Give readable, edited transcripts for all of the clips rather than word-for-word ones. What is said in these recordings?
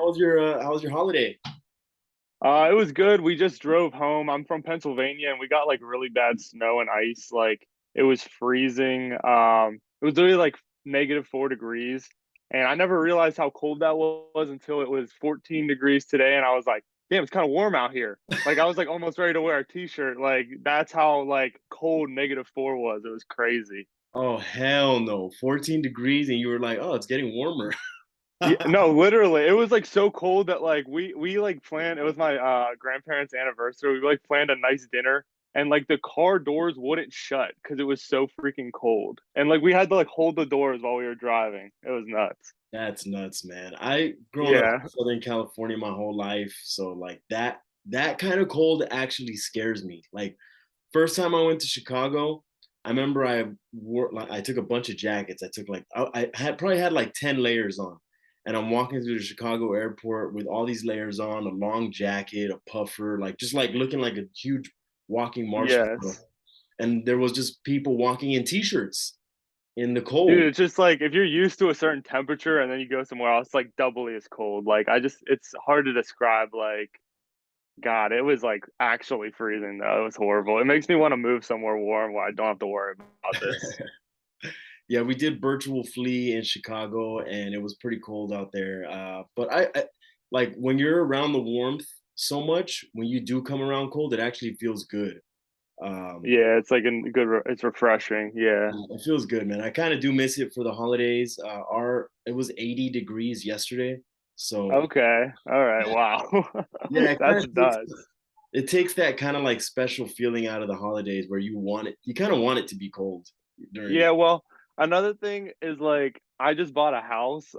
How was your holiday? It was good. We just drove home. I'm from Pennsylvania and we got like really bad snow and ice. Like it was freezing. It was literally like -4 degrees. And I never realized how cold that was until it was 14 degrees today. And I was like, damn, it's kind of warm out here. Like I was like almost ready to wear a t-shirt. Like that's how like cold -4 was. It was crazy. Oh, hell no. 14 degrees and you were like, "Oh, it's getting warmer." Yeah, no, literally. It was like so cold that like we like planned it was my grandparents' anniversary. We like planned a nice dinner and like the car doors wouldn't shut because it was so freaking cold. And like we had to like hold the doors while we were driving. It was nuts. That's nuts, man. I grown up Yeah. in Southern California my whole life, so like that kind of cold actually scares me. Like first time I went to Chicago, I remember I took a bunch of jackets. I took like I had probably had like 10 layers on. And I'm walking through the Chicago airport with all these layers on, a long jacket, a puffer, like just like looking like a huge walking marshmallow. Yes. And there was just people walking in t-shirts in the Dude, cold. it's just like if you're used to a certain temperature and then you go somewhere else, like doubly as cold. Like I just it's hard to describe like God, it was like actually freezing though. It was horrible. It makes me want to move somewhere warm where I don't have to worry about this. Yeah, we did virtual flea in Chicago, and it was pretty cold out there. But I like when you're around the warmth so much, when you do come around cold, it actually feels good. Um, Yeah, it's like a good, it's refreshing. Yeah. it feels good, man. I kind of do miss it for the holidays. Our It was 80 degrees yesterday, so Okay. All right. Wow. yeah, it kind That's of takes nuts. that kind of like special feeling out of the holidays where you kind of want it to be cold during. Yeah, well, another thing is like I just bought a house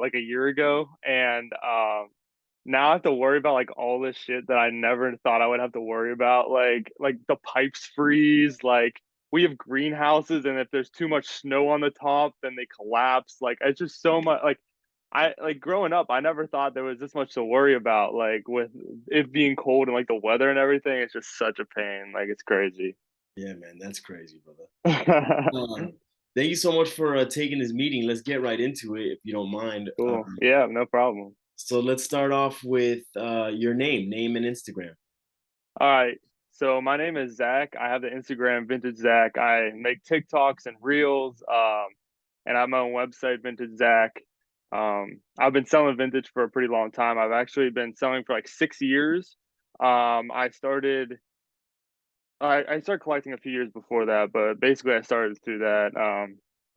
like a year ago and now I have to worry about like all this shit that I never thought I would have to worry about. Like the pipes freeze, like we have greenhouses and if there's too much snow on the top, then they collapse. Like it's just so much like I like growing up, I never thought there was this much to worry about. Like with it being cold and like the weather and everything, it's just such a pain. Like it's crazy. Yeah, man, that's crazy, brother. Thank you so much for taking this meeting. Let's get right into it, if you don't mind. Cool. Yeah, no problem. So let's start off with your name and Instagram. All right. So my name is Zach. I have the Instagram Vintagezac. I make TikToks and Reels. And I have my own website, Vintagezac. I've been selling vintage for a pretty long time. I've actually been selling for like 6 years. I started I started collecting a few years before that, but basically I started through that.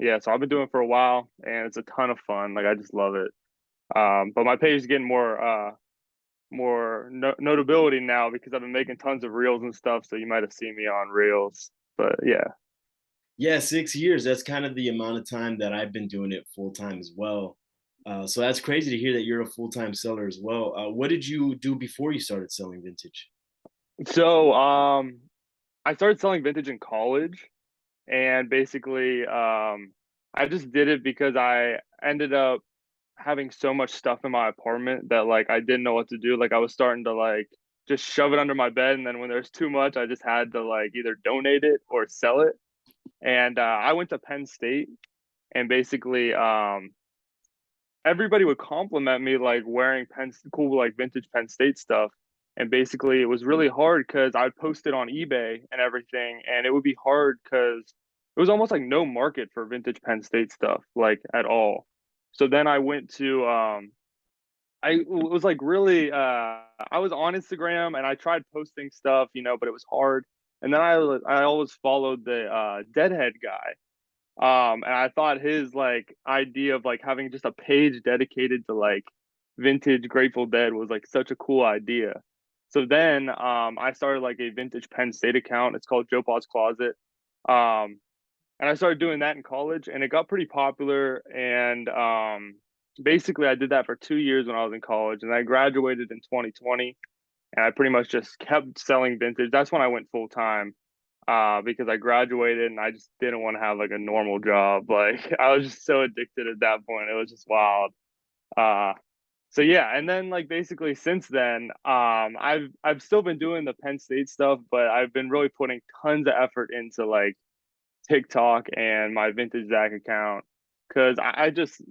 Yeah, so I've been doing it for a while and it's a ton of fun. Like I just love it. But my page is getting more notability now because I've been making tons of reels and stuff. So you might have seen me on reels, but yeah. Yeah, 6 years. That's kind of the amount of time that I've been doing it full time as well. So that's crazy to hear that you're a full time seller as well. What did you do before you started selling vintage? So I started selling vintage in college, and basically I just did it because I ended up having so much stuff in my apartment that like I didn't know what to do. Like I was starting to like just shove it under my bed, and then when there's too much, I just had to like either donate it or sell it. And I went to Penn State, and basically everybody would compliment me like wearing cool like vintage Penn State stuff. And basically it was really hard because I'd post it on eBay and everything, and it would be hard because it was almost like no market for vintage Penn State stuff, like at all. So then I went to I was like really I was on Instagram and I tried posting stuff, but it was hard. And then I always followed the Deadhead guy. And I thought his like idea of like having just a page dedicated to like vintage Grateful Dead was like such a cool idea. So then I started like a vintage Penn State account. It's called Joe Pa's Closet. Um, and I started doing that in college and it got pretty popular. And basically I did that for 2 years when I was in college and I graduated in 2020 and I pretty much just kept selling vintage. That's when I went full time because I graduated and I just didn't want to have like a normal job. Like I was just so addicted at that point. It was just wild. Uh, so yeah, and then like basically since then, I've still been doing the Penn State stuff, but I've been really putting tons of effort into like TikTok and my Vintage Zach account because I just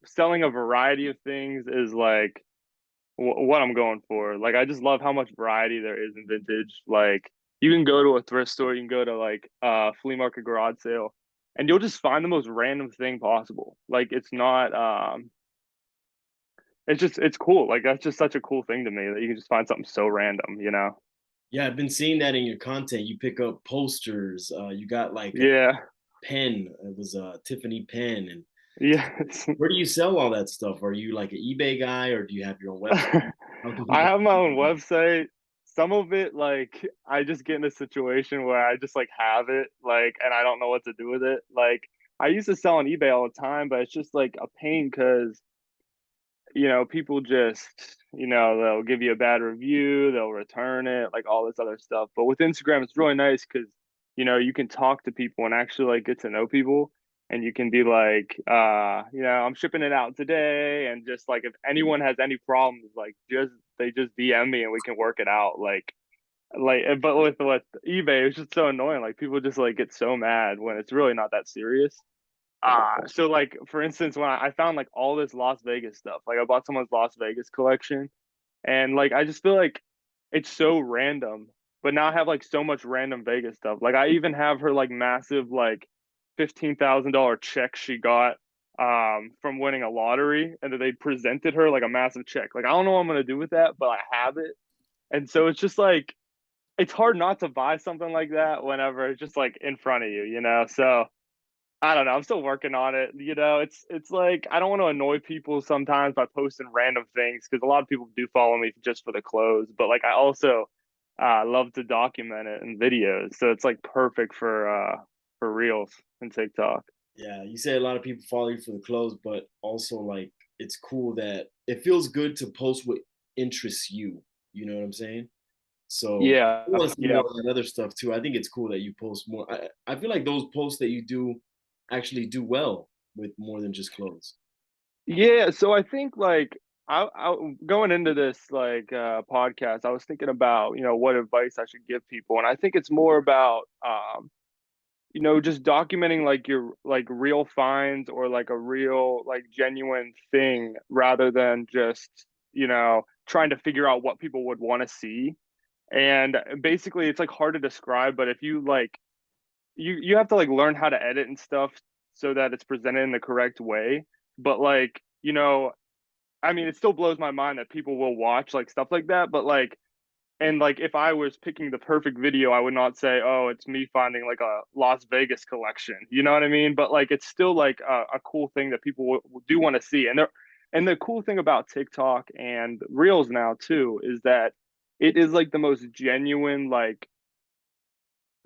selling a variety of things is like what I'm going for. Like I just love how much variety there is in vintage. Like you can go to a thrift store, you can go to like a flea market garage sale, and you'll just find the most random thing possible. Like it's not it's just it's cool. Like that's just such a cool thing to me that you can just find something so random, you know? Yeah, I've been seeing that in your content. You pick up posters. You got like a Yeah. pen. It was a Tiffany pen. And Yeah. where do you sell all that stuff? Are you like an eBay guy, or do you have your own website? I How can people? have my own website. Some of it, like, I just get in a situation where I just like have it, like, and I don't know what to do with it. Like, I used to sell on eBay all the time, but it's just like a pain because, people just, they'll give you a bad review, they'll return it, like all this other stuff. But with Instagram, it's really nice because, you can talk to people and actually like get to know people. And you can be like, I'm shipping it out today. And just like, if anyone has any problems, like they just DM me and we can work it out. But with eBay, it's just so annoying. Like people just like get so mad when it's really not that serious. So like for instance, when I found like all this Las Vegas stuff, like I bought someone's Las Vegas collection, and like I just feel like it's so random. But now I have like so much random Vegas stuff. Like I even have her like massive like $15,000 check she got from winning a lottery, and that they presented her like a massive check. Like I don't know what I'm gonna do with that, but I have it. And so it's just like it's hard not to buy something like that whenever it's just like in front of you, you know? So I don't know. I'm still working on it. It's like I don't want to annoy people sometimes by posting random things because a lot of people do follow me just for the clothes. But like I also love to document it in videos, so it's like perfect for reels and TikTok. Yeah, you say a lot of people follow you for the clothes, but also like it's cool that it feels good to post what interests you. You know what I'm saying? So I Yeah, want to see yeah. more of that other stuff too. I think it's cool that you post more. I feel like those posts that you do actually do well with more than just clothes. Yeah, so I think like I going into this like podcast, I was thinking about what advice I should give people, and I think it's more about just documenting like your like real finds or like a real like genuine thing rather than just trying to figure out what people would want to see. And basically, it's like hard to describe, but if you like you have to like learn how to edit and stuff so that it's presented in the correct way. But like, I mean, it still blows my mind that people will watch like stuff like that. But like, and like, if I was picking the perfect video, I would not say, "Oh, it's me finding like a Las Vegas collection." You know what I mean? But like, it's still like a cool thing that people do want to see. And the cool thing about TikTok and Reels now too is that it is like the most genuine like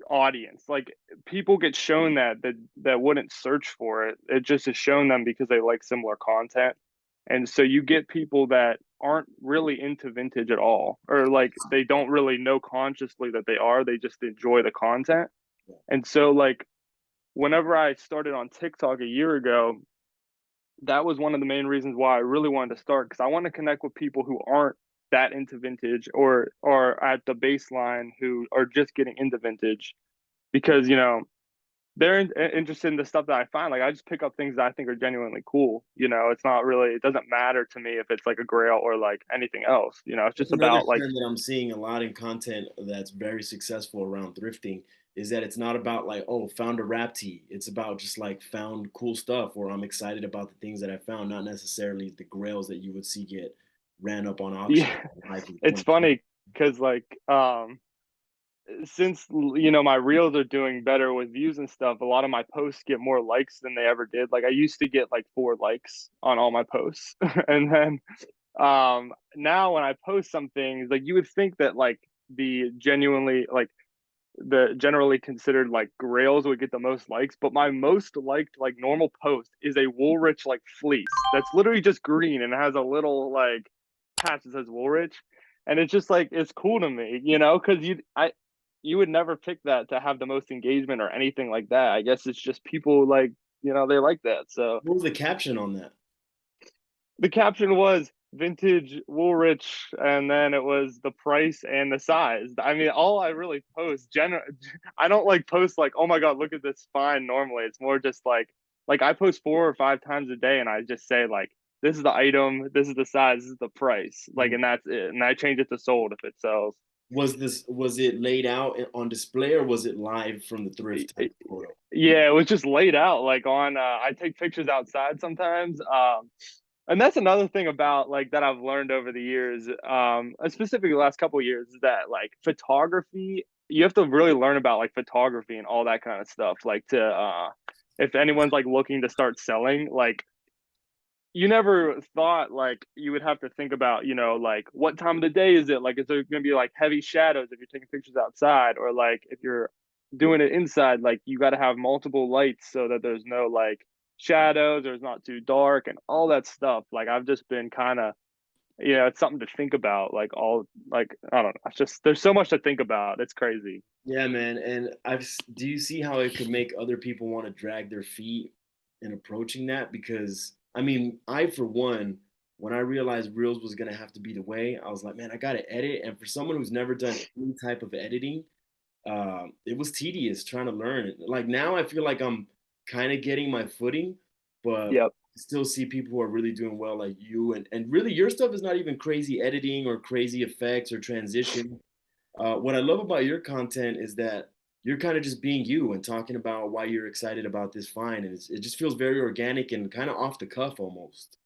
audience. Like people get shown that wouldn't search for it. It just is shown them because they like similar content. And so you get people that aren't really into vintage at all, or like they don't really know consciously that they are. They just enjoy the content. And so like whenever I started on TikTok a year ago, that was one of the main reasons why I really wanted to start because I want to connect with people who aren't that into vintage or are at the baseline who are just getting into vintage because they're interested in the stuff that I find. Like I just pick up things that I think are genuinely cool. It's not really. It doesn't matter to me if it's like a Grail or like anything else. It's That's just another about like trend that I'm seeing a lot in content that's very successful around thrifting is that it's not about like, oh, found a rap tee. It's about just like found cool stuff or I'm excited about the things that I found, not necessarily the grails that you would see get ran up on auction. yeah. It's funny because like since my reels are doing better with views and stuff, a lot of my posts get more likes than they ever did. Like I used to get like 4 likes on all my posts, and then now when I post some things, like you would think that like the genuinely like the generally considered like grails would get the most likes, but my most liked like normal post is a Woolrich like fleece that's literally just green and has a little like patch that says Woolrich, and it's just like it's cool to me, because you would never pick that to have the most engagement or anything like that. I guess it's just people like they like that. So What was the caption on that? the caption was vintage Woolrich, and then it was the price and the size. I mean, all I really post, I don't like post like, oh my god, look at this find. Normally, it's more just like I post 4 or 5 times a day, and I just say like this is the item, this is the size, this is the price, like, Mhm. and that's it. And I change it to sold if it sells. Was it laid out on display or was it live from the Y- thrift type y- of photo? Yeah, it was just laid out like on. I take pictures outside sometimes. And that's another thing about like that I've learned over the years, specifically the last couple of years, is that like photography, you have to really learn about like photography and all that kind of stuff. Like to if anyone's like looking to start selling, like you never thought like you would have to think about, like what time of the day is it? Like, is there going to be like heavy shadows if you're taking pictures outside, or like if you're doing it inside, like you got to have multiple lights so that there's no like shadows or it's not too dark and all that stuff. Like, I've just been kind of, it's something to think about. Like, all like, I don't know. It's just, there's so much to think about. It's crazy. Yeah, man. And do you see how it could make other people want to drag their feet in approaching that? Because I mean, I for one, when I realized Reels was gonna have to be the way, I was like, man, I gotta edit. And for someone who's never done any type of editing, it was tedious trying to learn it. Like now, I feel like I'm kind of getting my footing, but Yep. I still see people who are really doing well, like you. And really, your stuff is not even crazy editing or crazy effects or transition. What I love about your content is that you're kind of just being you and talking about why you're excited about this find, and it just feels very organic and kind of off the cuff almost.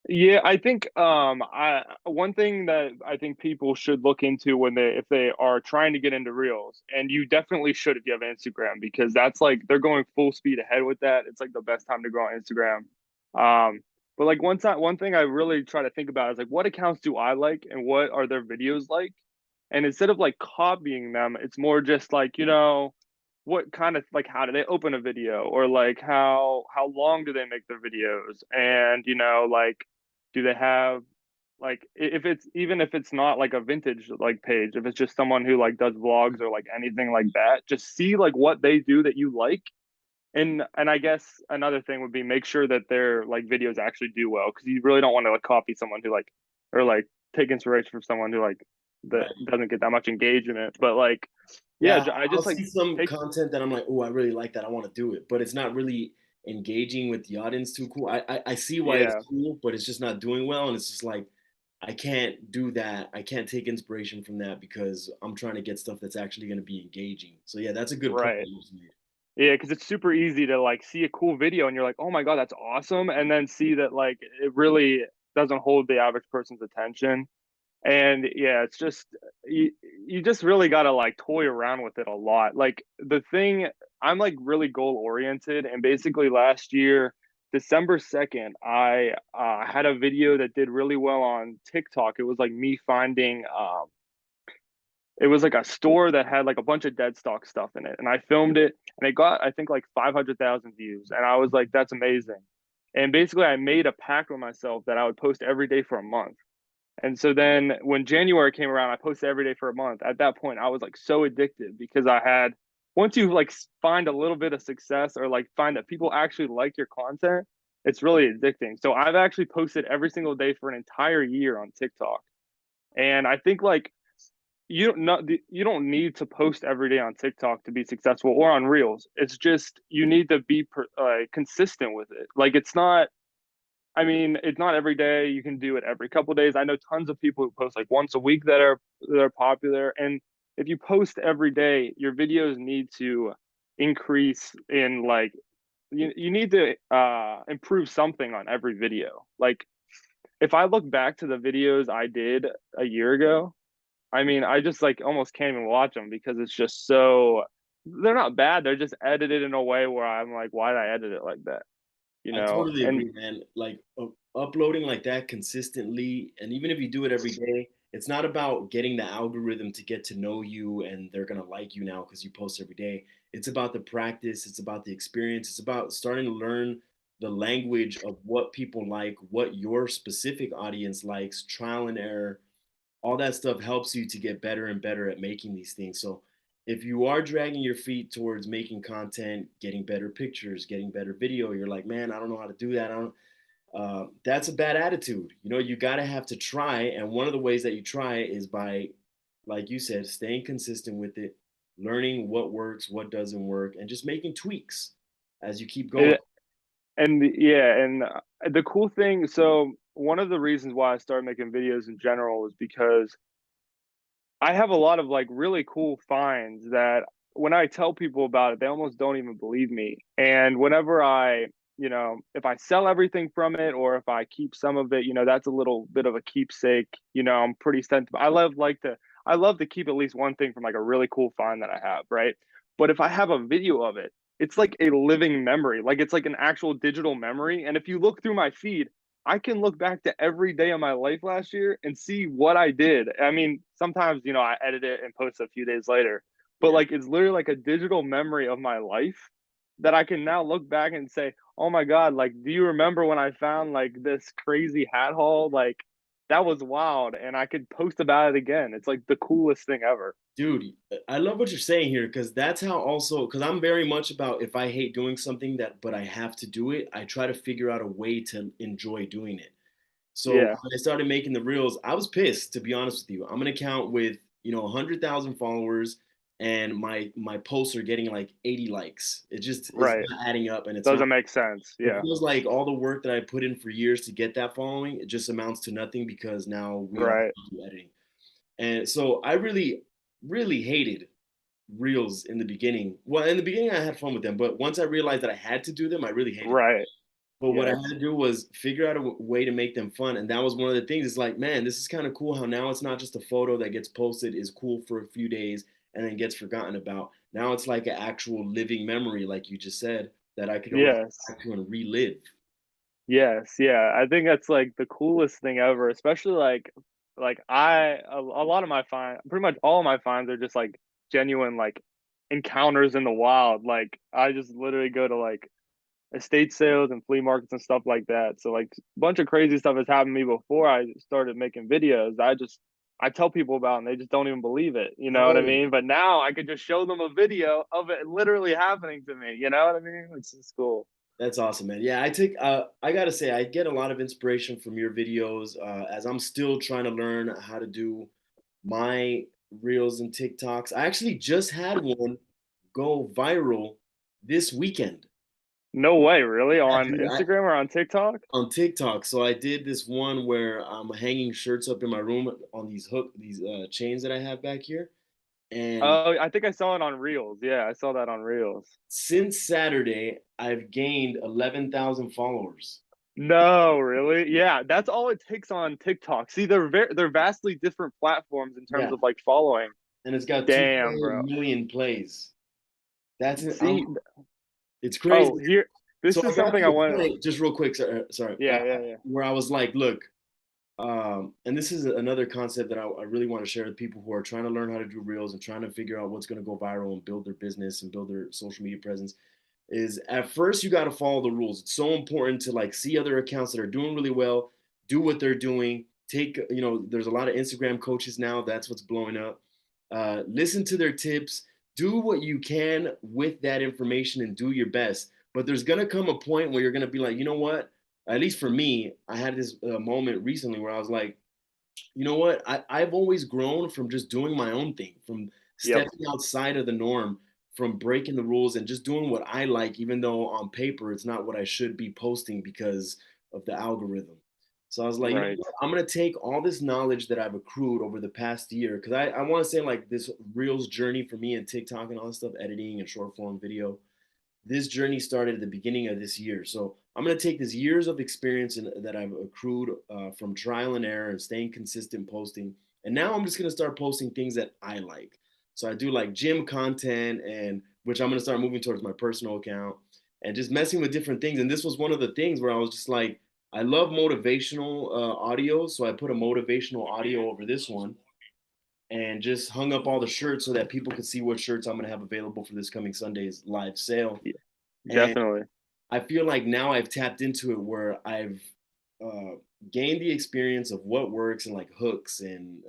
Yeah, I think I one thing that I think people should look into when they if they are trying to get into Reels, and you definitely should if you have Instagram, because that's like they're going full speed ahead with that. It's like the best time to go on Instagram. But like one thing I really try to think about is like what accounts do I like and what are their videos like? And instead of like copying them, it's more just like, what kind of like how do they open a video, or like how long do they make their videos, and like do they have like if it's even if it's not like a vintage like page, if it's just someone who like does vlogs or like anything like that, just see like what they do that you like. And I guess another thing would be make sure that their like videos actually do well, because you really don't want to like copy someone who like, or like take inspiration from someone who like that Right. doesn't get that much engagement. But like, yeah, Yeah, I I'll just like see some take. content that I'm like, oh, I really like that. I want to do it, but it's not really engaging with the audience too cool. I see why it's Yeah. cool, but it's just not doing well, and it's just like I can't do that. I can't take inspiration from that because I'm trying to get stuff that's actually going to be engaging. So yeah, that's a good point Right. you just made. Yeah, because it's super easy to like see a cool video and you're like, oh my God, that's awesome. And then see that like it really doesn't hold the average person's attention. And yeah, it's just you just really gotta like toy around with it a lot. Like the thing, I'm like really goal oriented, and basically last year, December 2nd, I had a video that did really well on TikTok. It was like me finding it was like a store that had like a bunch of dead stock stuff in it, and I filmed it, and it got I think like 500,000 views, and I was like, that's amazing. And basically, I made a pact with myself that I would post every day for a month. And so then when January came around, I posted every day for a month. At that point, I was like so addicted, because I had, once you like find a little bit of success, or like find that people actually like your content, it's really addicting. So I've actually posted every single day for an entire year on TikTok. And I think like you don't need to post every day on TikTok to be successful, or on Reels. It's just you need to be consistent with it. Like it's not, I mean, it's not every day. You can do it every couple of days. I know tons of people who post like once a week that are popular. And if you post every day, your videos need to increase in like you need to improve something on every video. Like if I look back to the videos I did a year ago, I mean, I just like almost can't even watch them, because it's just so, they're not bad. They're just edited in a way where I'm like, why did I edit it like that? You I know? totally And agree, man. Like uploading like that consistently, and even if you do it every day, it's not about getting the algorithm to get to know you and they're gonna like you now because you post every day. It's about the practice, it's about the experience, it's about starting to learn the language of what people like, what your specific audience likes, trial and error, all that stuff helps you to get better and better at making these things. So if you are dragging your feet towards making content, getting better pictures, getting better video, you're like, man, I don't know how to do that. I don't. That's a bad attitude. You know, you gotta have to try, and one of the ways that you try is by, like you said, staying consistent with it, learning what works, what doesn't work, and just making tweaks as you keep going. it, and yeah, and The cool thing, so one of the reasons why I started making videos in general was because I have a lot of like really cool finds that when I tell people about it, they almost don't even believe me. And whenever I, if I sell everything from it or if I keep some of it, that's a little bit of a keepsake. I'm pretty sensitive. I love to keep at least one thing from like a really cool find that I have, right? But if I have a video of it, it's like a living memory. Like it's like an actual digital memory. And if you look through my feed, I can look back to every day of my life last year and see what I did. I mean, sometimes, I edit it and post a few days later, but Yeah. like it's literally like a digital memory of my life that I can now look back and say, oh my God, like, do you remember when I found like this crazy hat haul? Like, that was wild. And I could post about it again. It's like the coolest thing ever. Dude, I love what you're saying here because that's how also because I'm very much about if I hate doing something that but I have to do it, I try to figure out a way to enjoy doing it. So Yeah. when I started making the reels, I was pissed to be honest with you. I'm an account with 100,000 followers, and my posts are getting like 80 likes. It just is Right. not adding up, and it's not. Doesn't make sense. It Yeah. feels like all the work that I put in for years to get that following, it just amounts to nothing because now we all Right. do editing. And so I really, really hated reels in the beginning. Well, in the beginning I had fun with them, but once I realized that I had to do them, I really hated them. Right. But what I Yeah. had to do was figure out a way to make them fun, and that was one of the things. It's like, man, this is kind of cool how now it's not just a photo that gets posted, is cool for a few days, and then gets forgotten about. Now it's like an actual living memory, like you just said, that I could always Yes. go back to and relive. Yes, yeah. I think that's like the coolest thing ever, especially a lot of my pretty much all of my finds are just like genuine like encounters in the wild. Like I just literally go to like estate sales and flea markets and stuff like that. So like a bunch of crazy stuff has happened to me before I started making videos. I tell people about it and they just don't even believe it. You know what I Oh, mean? But now I could just show them a video of it literally happening to me. You know what I mean? It's just cool. that's awesome, man. Yeah, I gotta say, I get a lot of inspiration from your videos as I'm still trying to learn how to do my reels and TikToks. I actually just had one go viral this weekend. No way, really? Yeah, On dude, Instagram or on TikTok? on TikTok. So I did this one where I'm hanging shirts up in my room on these chains that I have back here. And Oh, I think I saw it on Reels. Yeah, I saw that on Reels. since Saturday, I've gained 11,000 followers. No, really? Yeah, that's all it takes on TikTok. See, they're vastly different platforms in terms Yeah, of like following. and it's got Damn, 2.8 bro. million plays. That's it. See, It's crazy. oh, here, So this I is got something to I the want. point, just real quick, sorry, Yeah, yeah, yeah. where I was like, look, and this is another concept that I really want to share with people who are trying to learn how to do reels and trying to figure out what's going to go viral and build their business and build their social media presence. Is at first you got to follow the rules. It's so important to like see other accounts that are doing really well, do what they're doing. There's a lot of Instagram coaches now. That's what's blowing up. Listen to their tips. Do what you can with that information and do your best. But there's gonna come a point where you're gonna be like, you know what? At least for me, I had this moment recently where I was like, you know what? I've always grown from just doing my own thing, from Yep. stepping outside of the norm, from breaking the rules and just doing what I like, even though on paper it's not what I should be posting because of the algorithm. So I was like, you know Right. what? I'm gonna take all this knowledge that I've accrued over the past year, because I want to say like this Reels journey for me and TikTok and all this stuff, editing and short form video, this journey started at the beginning of this year. So I'm going to take this years of experience that I've accrued from trial and error and staying consistent posting. And now I'm just going to start posting things that I like. So I do like gym content, and which I'm going to start moving towards my personal account and just messing with different things. And this was one of the things where I was just like, I love motivational audio. So I put a motivational audio over this one and just hung up all the shirts so that people could see what shirts I'm going to have available for this coming Sunday's live sale. Yeah, And definitely. I feel like now I've tapped into it where I've uh, gained the experience of what works and like hooks and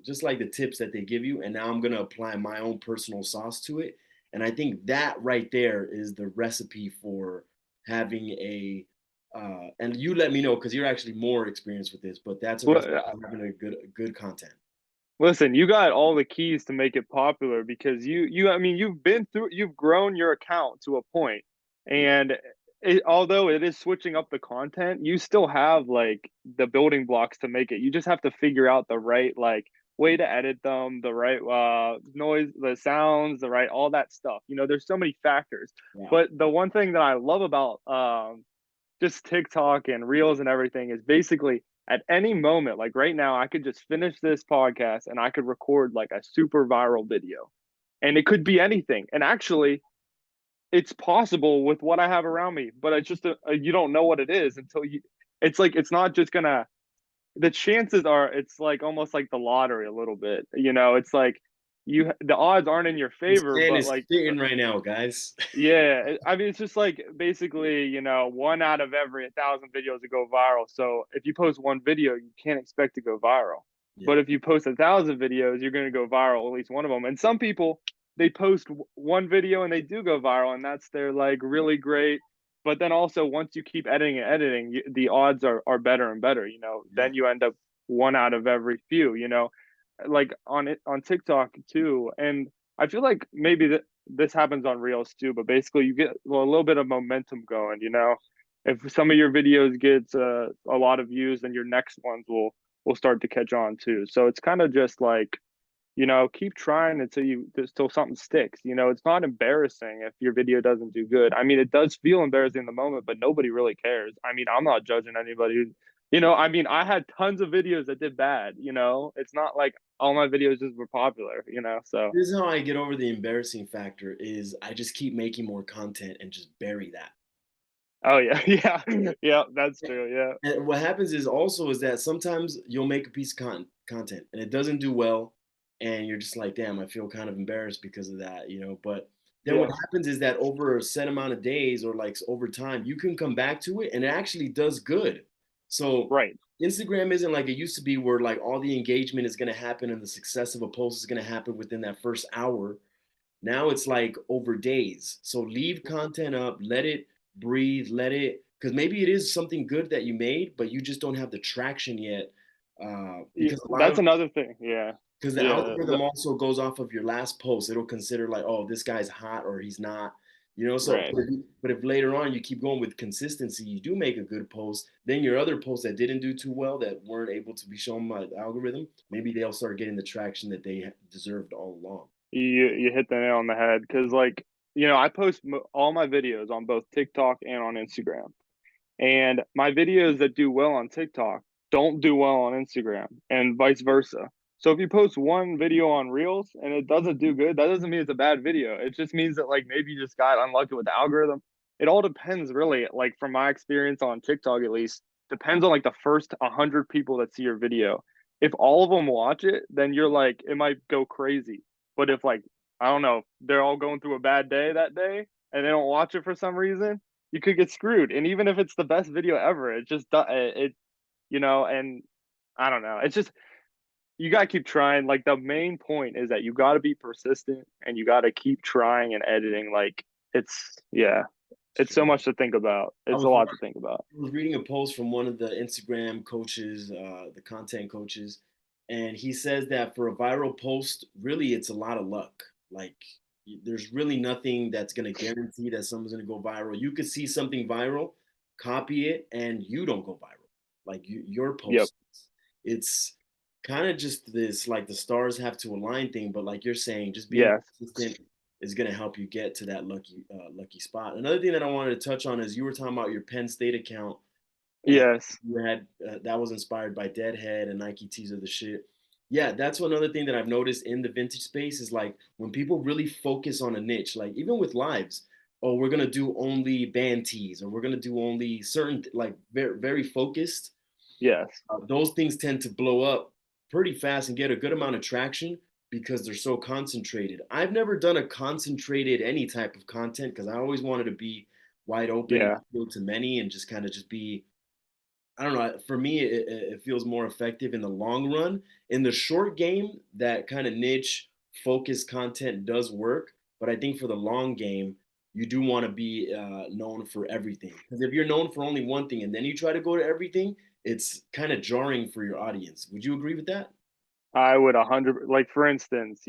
just like the tips that they give you. And now I'm gonna apply my own personal sauce to it. And I think that right there is the recipe for having a. And you let me know because you're actually more experienced with this, but that's a Well, recipe for having a good content. listen, you got all the keys to make it popular because I mean, you've grown your account to a point, and although it is switching up the content, you still have like the building blocks to make it. You just have to figure out the right like way to edit them, the right noise, the sounds, the right all that stuff. You know, there's so many factors. Yeah. But the one thing that I love about just TikTok and Reels and everything is basically at any moment, like right now, I could just finish this podcast and I could record like a super viral video. And it could be anything. And actually, it's possible with what I have around me, but it's just you don't know what it is until you. It's like it's not just gonna. The chances are it's like almost like the lottery a little bit. You know, it's like the odds aren't in your This favor, man but is like spitting right now, guys. yeah, I mean it's just like basically one out of every 1,000 videos that go viral. So if you post one video, you can't expect to go viral. But Yeah. if you post 1,000 videos, you're going to go viral at least one of them. And some people they post one video and they do go viral, and that's their like really great. But then also once you keep editing and editing, the odds are better and better. Yeah. Then you end up one out of every few. Like on TikTok too, and I feel like maybe this happens on Reels too, but basically you get a little bit of momentum going. If some of your videos get a lot of views, then your next ones will start to catch on too. So it's kind of just like, keep trying until something sticks. It's not embarrassing if your video doesn't do good. I mean, it does feel embarrassing in the moment, but nobody really cares. I mean, I'm not judging anybody I mean, I had tons of videos that did bad. It's not like all my videos just were popular. So This is how I get over the embarrassing factor is I just keep making more content and just bury that. oh yeah, yeah, yeah, that's true. Yeah, And what happens is also is that sometimes you'll make a piece of content and it doesn't do well, and you're just like, damn, I feel kind of embarrassed because of that. But then what yeah, happens is that over a set amount of days or like over time, you can come back to it and it actually does good. So right. Instagram isn't like it used to be where like all the engagement is going to happen and the success of a post is going to happen within that first hour. Now it's like over days. So leave content up, let it breathe, let it, because maybe it is something good that you made, but you just don't have the traction yet. Yeah, Because a lot that's of, another thing. Yeah, because the yeah, algorithm also goes off of your last post. It'll consider like, oh, this guy's hot or he's not. So, right. but if later on you keep going with consistency, you do make a good post, then your other posts that didn't do too well, that weren't able to be shown by the algorithm, maybe they'll start getting the traction that they deserved all along. You hit the nail on the head because like I post all my videos on both TikTok and on Instagram, and my videos that do well on TikTok don't do well on Instagram, and vice versa. So if you post one video on Reels and it doesn't do good, that doesn't mean it's a bad video. It just means that like maybe you just got unlucky with the algorithm. It all depends really, like from my experience on TikTok at least, depends on like the first 100 people that see your video. If all of them watch it, then you're like it might go crazy. But if like I don't know, they're all going through a bad day that day and they don't watch it for some reason, you could get screwed. And even if it's the best video ever, it just and I don't know. It's just you gotta keep trying. Like the main point is that you gotta be persistent and you gotta keep trying and editing. Like it's so much to think about. I It's a was lot to think about. I was reading a post from one of the Instagram coaches, the content coaches, and he says that for a viral post, really it's a lot of luck. Like there's really nothing that's going to guarantee that someone's going to go viral. You could see something viral, copy it, and you don't go viral. Like your Yep. post, it's kind of just this like the stars have to align thing. But like you're saying, just being Yes. consistent is going to help you get to that lucky spot. Another thing that I wanted to touch on is you were talking about your Penn State account, and Yes. you had that was inspired by Deadhead and Nike teaser the shit. Yeah, that's one other thing that I've noticed in the vintage space is like when people really focus on a niche, like even with lives, oh, we're gonna do only band tees or we're gonna do only certain like very very focused. Yes. Those things tend to blow up pretty fast and get a good amount of traction because they're so concentrated. I've never done a concentrated any type of content because I always wanted to be wide open and Yeah. appeal to many and just kind of just be. I don't know. For me, it feels more effective in the long run. In the short game, that kind of niche focused content does work, but I think for the long game, you do want to be known for everything. Because if you're known for only one thing and then you try to go to everything, it's kind of jarring for your audience. Would you agree with that? I would 100 like for instance,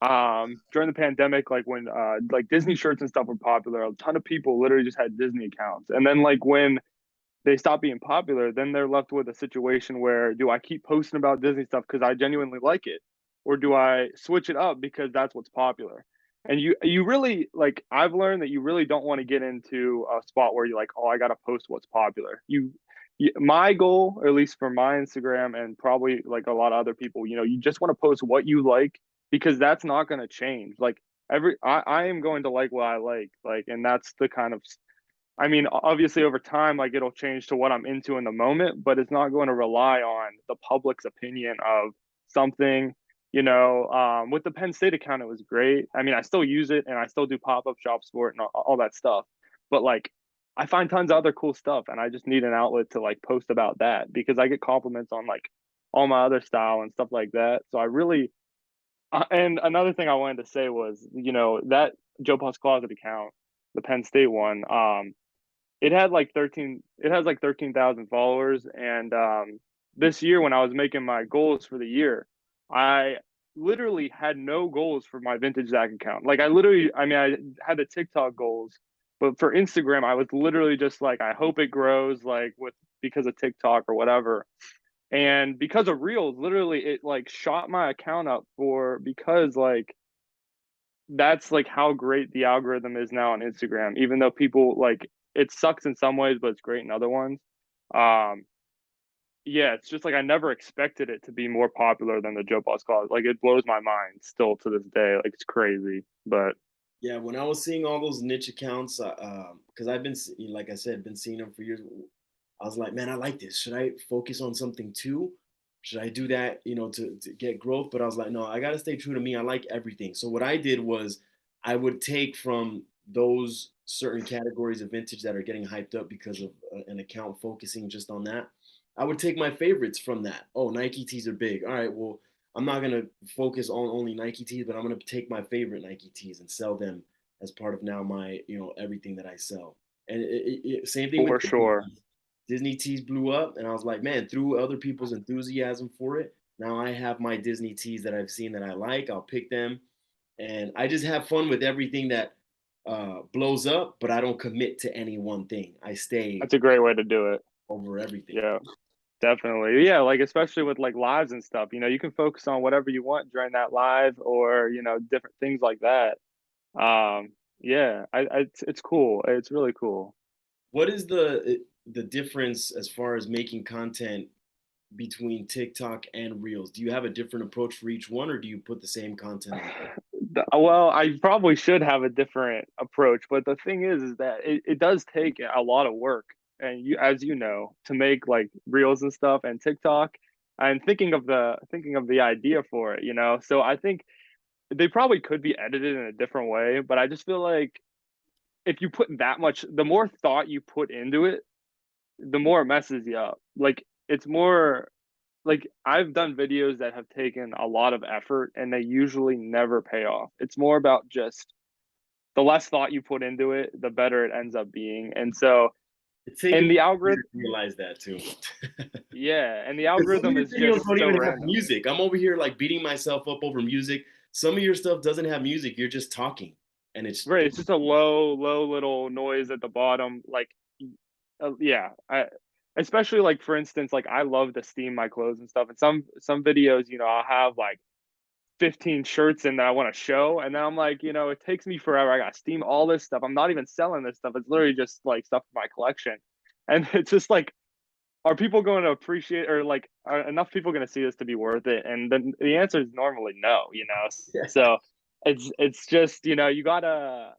during the pandemic, like when like Disney shirts and stuff were popular, a ton of people literally just had Disney accounts. And then like when they stop being popular, then they're left with a situation where, do I keep posting about Disney stuff because I genuinely like it, or do I switch it up because that's what's popular? And you really, like, I've learned that you really don't want to get into a spot where you're like, oh, I gotta post what's popular. My goal, or at least for my Instagram and probably like a lot of other people, you just want to post what you like, because that's not going to change. Like I am going to like what I like, and that's the kind of, I mean, obviously over time, like it'll change to what I'm into in the moment, but it's not going to rely on the public's opinion of something. With the Penn State account, it was great. I mean, I still use it and I still do pop-up shops for it and all that stuff. But like, I find tons of other cool stuff, and I just need an outlet to like post about that, because I get compliments on like all my other style and stuff like that. So I really, and another thing I wanted to say was, that Joe Pa's Closet account, the Penn State one, it has like 13,000 followers. And this year when I was making my goals for the year, I literally had no goals for my Vintagezac account. Like I mean, I had the TikTok goals, but for Instagram, I was literally just like, I hope it grows, like because of TikTok or whatever. And because of Reels, literally it like shot my account up, because like that's like how great the algorithm is now on Instagram, even though people like, it sucks in some ways, but it's great in other ones. Um, yeah, it's just like I never expected it to be more popular than the Joe Boss Cause. Like it blows my mind still to this day. Like it's crazy. But Yeah, when I was seeing all those niche accounts, because I've been, like I said, been seeing them for years. I was like, man, I like this. Should I focus on something too? Should I do that, to get growth? But I was like, no, I got to stay true to me. I like everything. So what I did was I would take from those certain categories of vintage that are getting hyped up because of an account focusing just on that. I would take my favorites from that. Oh, Nike tees are big. All right, well, I'm not gonna focus on only Nike tees, but I'm gonna take my favorite Nike tees and sell them as part of now my, everything that I sell. And same thing with for Disney sure. tees. Disney tees blew up, and I was like, man, through other people's enthusiasm for it, now I have my Disney tees that I've seen that I like. I'll pick them, and I just have fun with everything that blows up, but I don't commit to any one thing. I stay That's a great way to do it. over everything. Yeah, definitely. Yeah, like especially with like lives and stuff, you can focus on whatever you want during that live, or, different things like that. Yeah, it's cool. It's really cool. What is the difference as far as making content between TikTok and Reels? Do you have a different approach for each one, or do you put the same content on both? Well, I probably should have a different approach, but the thing is that it does take a lot of work, and as you know, to make like reels and stuff and TikTok. I'm thinking of the idea for it. So I think they probably could be edited in a different way, but I just feel like if you put that much, the more thought you put into it, the more it messes you up. Like it's more like I've done videos that have taken a lot of effort and they usually never pay off. It's more about just the less thought you put into it, the better it ends up being. And so, It's taken and me the years algorithm, to realize that too. yeah, and the Because some of algorithm your is videos just don't so even have random. music. I'm over here like beating myself up over music. Some of your stuff doesn't have music. You're just talking, and Right, it's just a low little noise at the bottom. Like, yeah, especially like for instance, like I love to steam my clothes and stuff. And some videos, I'll have like 15 shirts in that I want to show. And then I'm like, it takes me forever. I got to steam all this stuff. I'm not even selling this stuff. It's literally just like stuff in my collection. And it's just like, are people going to appreciate, or like, are enough people going to see this to be worth it? And then the answer is normally no. yeah. So it's just, you gotta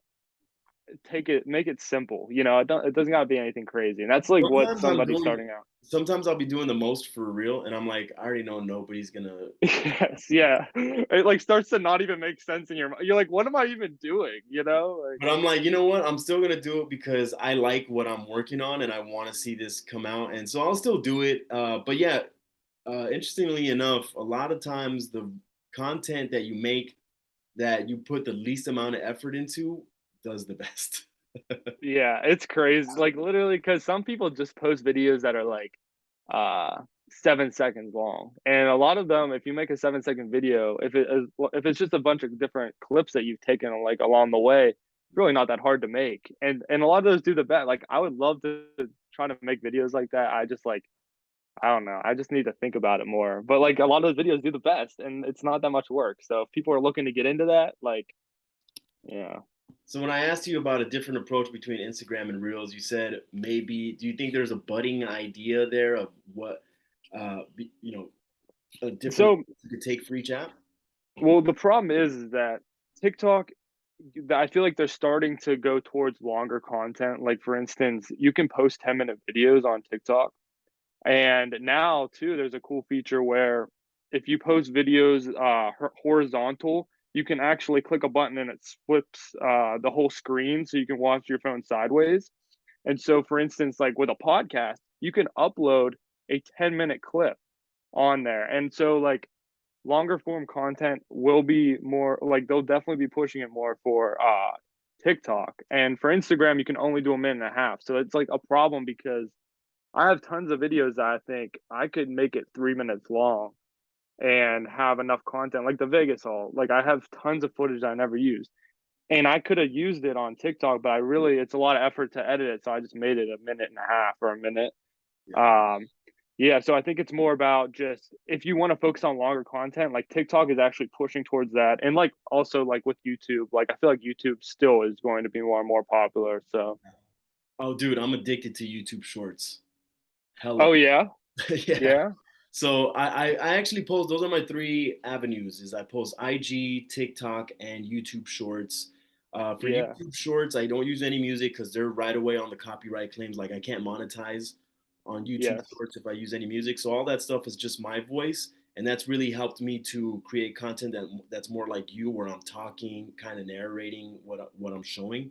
make it simple. It doesn't gotta be anything crazy. And that's like what Sometimes I'm somebody doing. starting out. Sometimes I'll be doing the most for real, and I'm like, I already know nobody's gonna. Yes, yeah. It like starts to not even make sense in your mind. You're like, what am I even doing? Like, But I'm like, you know what? I'm still gonna do it because I like what I'm working on, and I want to see this come out, and so I'll still do it. But yeah, interestingly enough, a lot of times the content that you make that you put the least amount of effort into does the best. yeah, it's crazy. Like literally, because some people just post videos that are like, uh, 7 seconds long. And a lot of them, if you make a 7 second video, if it's just a bunch of different clips that you've taken like along the way, it's really not that hard to make. And a lot of those do the best. Like I would love to try to make videos like that. I just like I don't know. I just need to think about it more. But like a lot of those videos do the best and it's not that much work. So if people are looking to get into that, like yeah. So when I asked you about a different approach between Instagram and Reels, you said maybe. Do you think there's a budding idea there of what, you know, a different So approach you could take for each app? well the problem is that TikTok I feel like they're starting to go towards longer content. Like for instance, you can post 10-minute videos on TikTok. And now too, there's a cool feature where if you post videos horizontal, you can actually click a button and it flips the whole screen so you can watch your phone sideways. And so for instance, like with a podcast, you can upload a 10-minute clip on there. And so like longer form content will be more like they'll definitely be pushing it more for TikTok. And for Instagram, you can only do a minute and a half. So it's like a problem because I have tons of videos that I think I could make it 3 minutes long and have enough content, like the Vegas haul. Like I have tons of footage that I never used. And I could have used it on TikTok, but I really it's a lot of effort to edit it. So I just made it a minute and a half or a minute. Yeah. Um yeah, so I think it's more about just if you want to focus on longer content, like TikTok is actually pushing towards that. And like also like with YouTube, like I feel like YouTube still is going to be more and more popular. So Oh, dude, I'm addicted to YouTube Shorts. Hella. oh yeah, Yeah. yeah, So I actually post. Those are my three avenues. Is I post IG, TikTok, and YouTube Shorts. For yeah, YouTube Shorts, I don't use any music because they're right away on the copyright claims. Like I can't monetize on YouTube yes. Shorts if I use any music. So all that stuff is just my voice, and that's really helped me to create content that's more like you, where I'm talking, kind of narrating what I'm showing.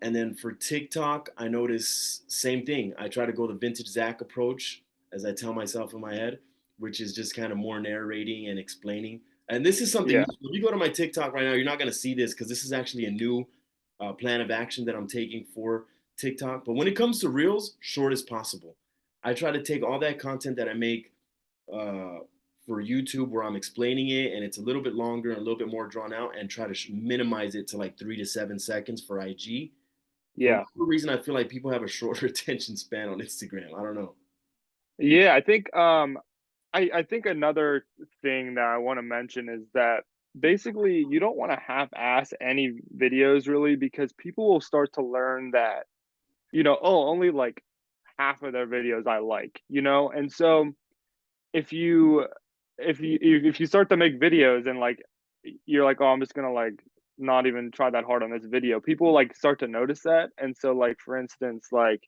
And then for TikTok, I notice same thing. I try to go the Vintagezac approach, as I tell myself in my head, which is just kind of more narrating and explaining. And this is something. Yeah. If you go to my TikTok right now, you're not going to see this because this is actually a new plan of action that I'm taking for TikTok. But when it comes to Reels, short as possible. I try to take all that content that I make uh, for YouTube where I'm explaining it and it's a little bit longer and a little bit more drawn out and try to minimize it to like 3 to 7 seconds for IG. For Yeah. whatever reason, I feel like people have a shorter attention span on Instagram. I don't know. Yeah, I think I think another thing that I want to mention is that basically you don't want to half-ass any videos really because people will start to learn that, oh, only like half of their videos I like, And so if you if you start to make videos and like you're like, oh, I'm just gonna like not even try that hard on this video, people like start to notice that. And so like for instance, like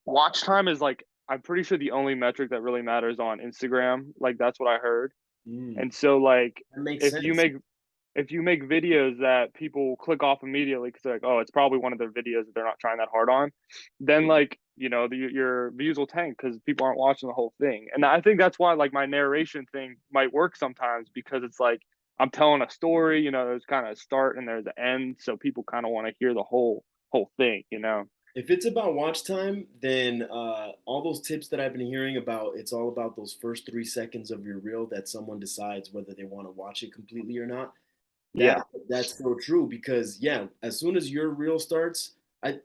watch time is like I'm pretty sure the only metric that really matters on Instagram. Like that's what I heard. Mm, And so like that makes if you sense. make if you make videos that people click off immediately because they're like, oh, it's probably one of their videos that they're not trying that hard on, then like your views will tank because people aren't watching the whole thing. And I think that's why like my narration thing might work sometimes because it's like I'm telling a story. There's kind of a start and there's an end, so people kind of want to hear the whole thing. If it's about watch time, then all those tips that I've been hearing about, it's all about those first 3 seconds of your reel that someone decides whether they want to watch it completely or not. That Yeah, that's so true because yeah, as soon as your reel starts,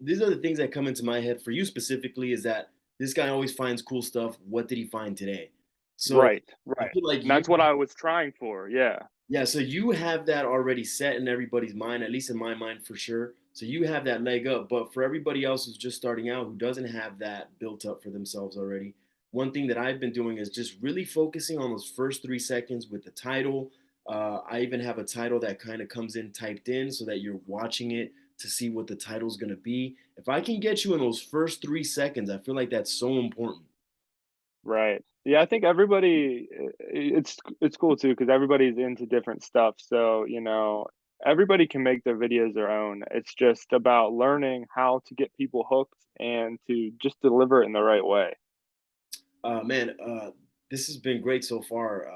these are the things that come into my head for you specifically is that this guy always finds cool stuff. What did he find today? So right, I right. feel like And you that's what I was trying for. Yeah, yeah, so you have that already set in everybody's mind, at least in my mind for sure. So you have that leg up. But for everybody else who's just starting out, who doesn't have that built up for themselves already, one thing that I've been doing is just really focusing on those first 3 seconds with the title. I even have a title that kind of comes in typed in so that you're watching it to see what the title's going to be. If I can get you in those first 3 seconds, I feel like that's so important. right. Yeah, I think everybody it's cool too because everybody's into different stuff. So, everybody can make their videos their own. It's just about learning how to get people hooked and to just deliver it in the right way. Man, this has been great so far.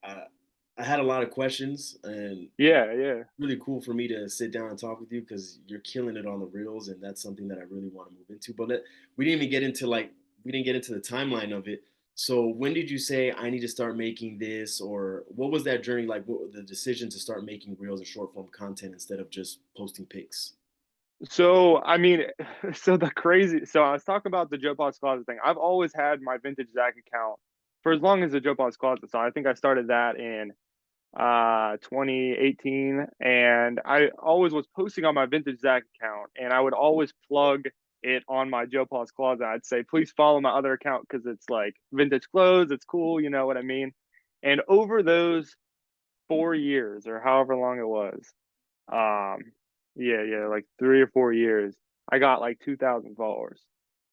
I had a lot of questions, and Yeah, yeah. really cool for me to sit down and talk with you because you're killing it on the reels, and that's something that I really want to move into. But we didn't even get into we didn't get into the timeline of it. So when did you say I need to start making this, or what was that journey like? What the decision to start making reels and short form content instead of just posting pics? So I mean, so I was talking about the Joe Pod's Closet thing. I've always had my Vintagezac account for as long as the Joe Pod's Closet. So I think I started that in 2018, and I always was posting on my Vintagezac account, and I would always plug it on my Joe Paul's Closet. I'd say, please follow my other account because it's like vintage clothes, it's cool, you know what I mean? And over those 4 years or however long it was, um, yeah, like 3 or 4 years, I got like 2,000 followers.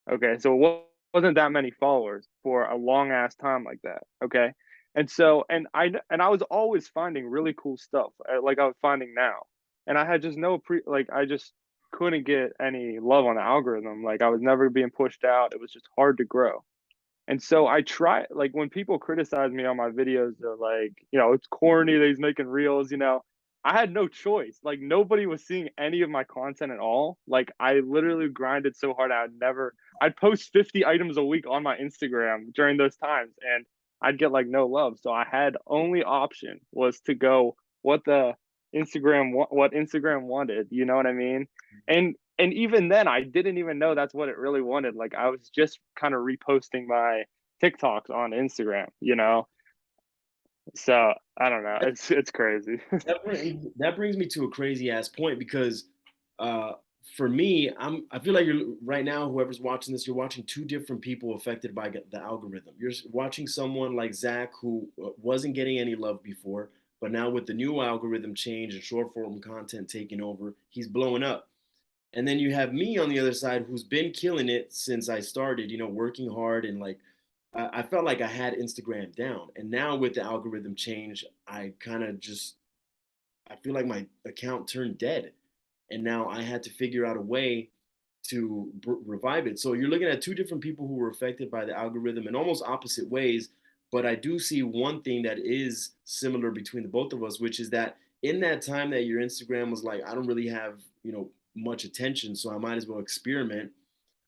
Okay, so it wasn't that many followers for a long ass time like that. Okay, and so and I was always finding really cool stuff, like I was finding now, and I had just no like I just couldn't get any love on the algorithm. Like I was never being pushed out. It was just hard to grow. And so I try, like when people criticize me on my videos, they're like, it's corny that he's making reels, I had no choice. Like nobody was seeing any of my content at all. Like I literally grinded so hard. I'd post 50 items a week on my Instagram during those times and I'd get like no love. So I had only option was to go what the what Instagram wanted, you know what I mean? And even then I didn't even know that's what it really wanted. Like I was just kind of reposting my TikToks on Instagram. So I don't know. It's crazy. That brings me to a crazy ass point because uh, for me, I feel like you're right now. Whoever's watching this, you're watching two different people affected by the algorithm. You're watching someone like Zach who wasn't getting any love before, but now with the new algorithm change and short form content taking over, he's blowing up. And then you have me on the other side who's been killing it since I started, working hard and like I felt like I had Instagram down. And now with the algorithm change, I kind of just I feel like my account turned dead. And now I had to figure out a way to revive it. So you're looking at two different people who were affected by the algorithm in almost opposite ways. But I do see one thing that is similar between the both of us, which is that in that time that your Instagram was like, I don't really have, much attention, so I might as well experiment.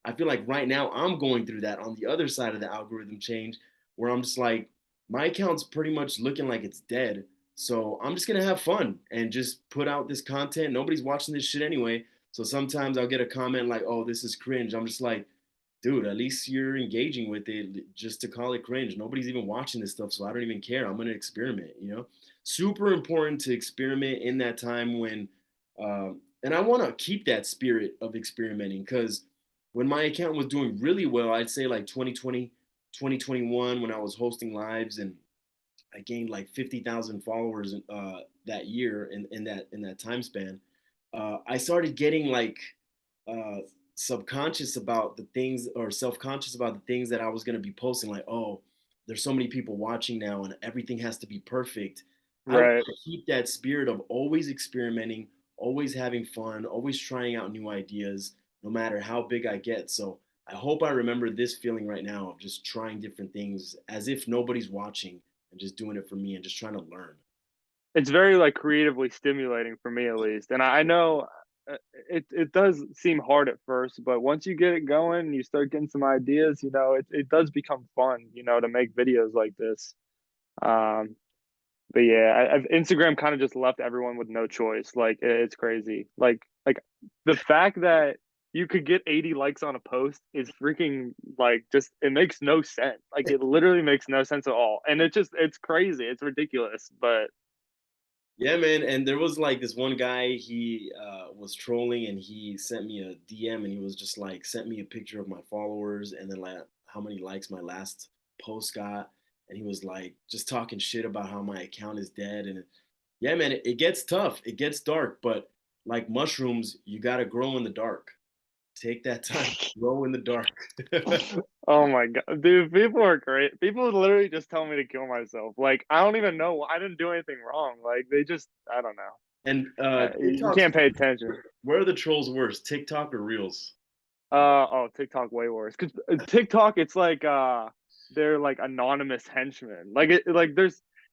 I feel like right now I'm going through that on the other side of the algorithm change where I'm just like, my account's pretty much looking like it's dead. So I'm just gonna have fun and just put out this content. Nobody's watching this shit anyway. So sometimes I'll get a comment like, oh, this is cringe. I'm just like, dude, at least you're engaging with it just to call it cringe. Nobody's even watching this stuff, so I don't even care. I'm gonna experiment. Super important to experiment in that time when and I want to keep that spirit of experimenting because when my account was doing really well, I'd say like 2020, 2021, when I was hosting lives and I gained like 50,000 followers that year in that time span. I started getting like uh, subconscious about the things or self-conscious about the things that I was going to be posting. Like, oh, there's so many people watching now, and everything has to be perfect. I want Right. to keep that spirit of always experimenting, always having fun, always trying out new ideas, no matter how big I get. So I hope I remember this feeling right now of just trying different things as if nobody's watching and just doing it for me and just trying to learn. It's very like creatively stimulating for me at least. And I know it does seem hard at first, but once you get it going and you start getting some ideas, it does become fun, to make videos like this. Um, but yeah, Instagram kind of just left everyone with no choice. Like it's crazy. Like the fact that you could get 80 likes on a post is freaking like just it makes no sense. Like it literally makes no sense at all. And it's crazy. It's ridiculous. But Yeah, man. And there was like this one guy, he was trolling and he sent me a DM and he was just like, sent me a picture of my followers and then like how many likes my last post got. And he was like, just talking shit about how my account is dead. And yeah, man, it gets tough. It gets dark. But like mushrooms, you got to grow in the dark. Take that time, grow in the dark. oh my god, dude, people are great. People literally just tell me to kill myself. Like I don't even know. I didn't do anything wrong. Like they just, I don't know. And You TikTok's, can't pay attention. where are the trolls worse, TikTok or Reels? Oh, TikTok way worse. Cause TikTok, it's like they're like anonymous henchmen. Like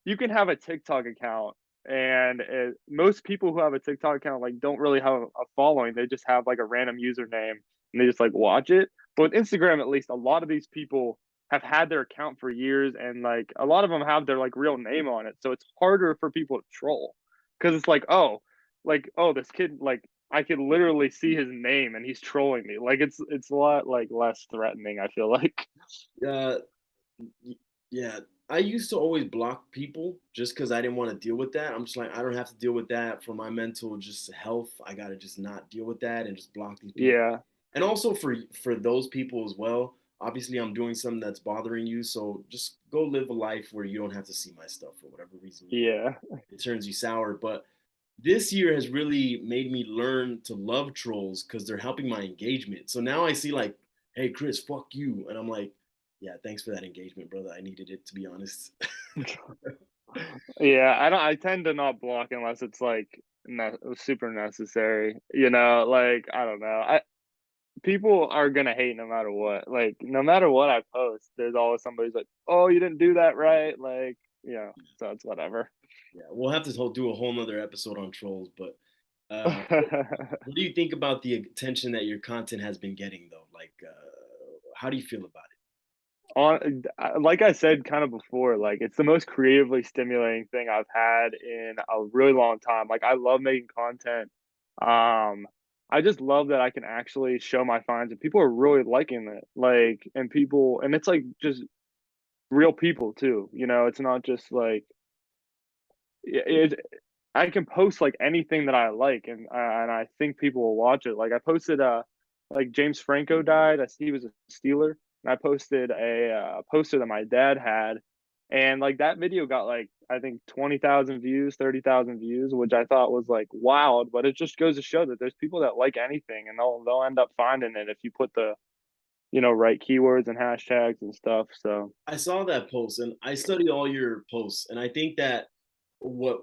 you can have a TikTok account, and most people who have a TikTok account like don't really have a following. They just have like a random username and they just like watch it. But with Instagram, at least, a lot of these people have had their account for years, and like a lot of them have their like real name on it, so it's harder for people to troll because it's like oh this kid like I could literally see his name and he's trolling me. Like it's a lot like less threatening, I feel like. Uh, y- yeah, I used to always block people just because I didn't want to deal with that. I'm just like, I don't have to deal with that for my mental just health. I gotta just not deal with that and just block these people. Yeah. And also for those people as well. Obviously, I'm doing something that's bothering you, so just go live a life where you don't have to see my stuff for whatever reason Yeah. it turns you sour. But this year has really made me learn to love trolls because they're helping my engagement. So now I see like, hey Chris, fuck you, and I'm like, yeah, thanks for that engagement, brother. I needed it, to be honest. Yeah, I tend to not block unless it's like super necessary. You know, like I don't know. I People are gonna hate no matter what. Like no matter what I post, there's always somebody's like, "Oh, you didn't do that right." Like, so it's whatever. Yeah, we'll have to do a whole nother episode on trolls. But what do you think about the attention that your content has been getting, though? Like, how do you feel about Like I said kind of before, like it's the most creatively stimulating thing I've had in a really long time. Like I love making content. Um, I just love that I can actually show my finds and people are really liking it. Like, and it's like just real people too. It's not just like it. I can post like anything that I like, and I think people will watch it. Like I posted, like James Franco died. He was a Steeler, and I posted a poster that my dad had, and like that video got like I think 20,000 views, 30,000 views, which I thought was like wild. But it just goes to show that there's people that like anything, and they'll end up finding it if you put the right keywords and hashtags and stuff. So it? I saw that post, and I study all your posts, and I think that what